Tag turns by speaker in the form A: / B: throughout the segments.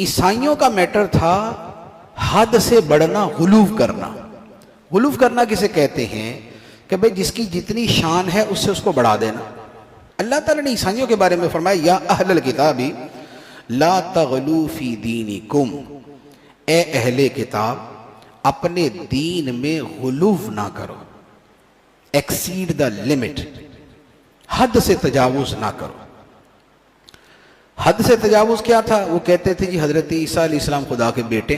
A: عیسائیوں کا میٹر تھا حد سے بڑھنا، غلوف کرنا۔ غلوف کرنا کسے کہتے ہیں کہ بھئی جس کی جتنی شان ہے اس سے اس کو بڑھا دینا۔ اللہ تعالیٰ نے عیسائیوں کے بارے میں فرمایا یا اہل الکتاب لا تغلو فی دینکم، اے اہل کتاب اپنے دین میں غلوف نہ کرو، ایکسیڈ دا لمٹ، حد سے تجاوز نہ کرو۔ حد سے تجاوز کیا تھا؟ وہ کہتے تھے جی حضرت عیسیٰ علیہ السلام خدا کے بیٹے،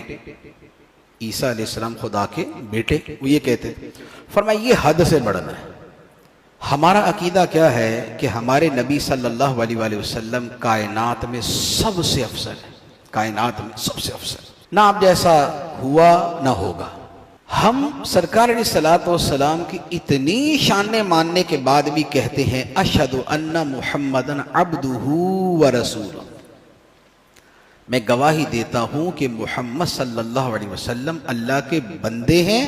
A: عیسیٰ علیہ السلام خدا کے بیٹے، وہ یہ کہتے تھے۔ فرمایا یہ حد سے بڑھنا ہے۔ ہمارا عقیدہ کیا ہے کہ ہمارے نبی صلی اللہ علیہ وآلہ وسلم کائنات میں سب سے افضل ہے، کائنات میں سب سے افضل، نہ آپ جیسا ہوا نہ ہوگا۔ ہم سرکار علیہ الصلوۃ والسلام کی اتنی شانیں ماننے کے بعد بھی کہتے ہیں اشہد ان محمدًا عبدہ ورسولہ، میں گواہی دیتا ہوں کہ محمد صلی اللہ علیہ وسلم اللہ کے بندے ہیں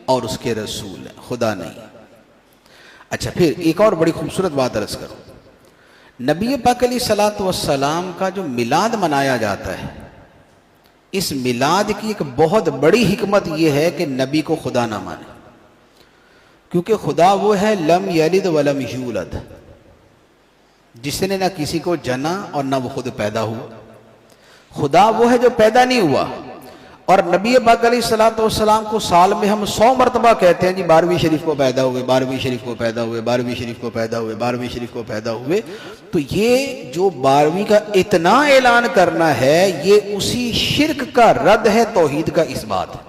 A: اور اس کے رسول ہیں، خدا نہیں۔ اچھا پھر ایک اور بڑی خوبصورت بات عرض کروں، نبی پاک علیہ الصلوۃ والسلام کا جو میلاد منایا جاتا ہے، اس میلاد کی ایک بہت بڑی حکمت یہ ہے کہ نبی کو خدا نہ مانے، کیونکہ خدا وہ ہے لم یلد ولم یولد، جس نے نہ کسی کو جنا اور نہ وہ خود پیدا ہوا۔ خدا وہ ہے جو پیدا نہیں ہوا، اور نبی پاک علیہ الصلوۃ والسلام کو سال میں ہم 100 مرتبہ کہتے ہیں جی 12ویں شریف کو پیدا ہوئے، 12ویں شریف کو پیدا ہوئے، 12ویں شریف کو پیدا ہوئے، 12ویں شریف کو پیدا ہوئے۔ تو یہ جو 12ویں کا اتنا اعلان کرنا ہے، یہ اسی شرک کا رد ہے، توحید کا اثبات ہے۔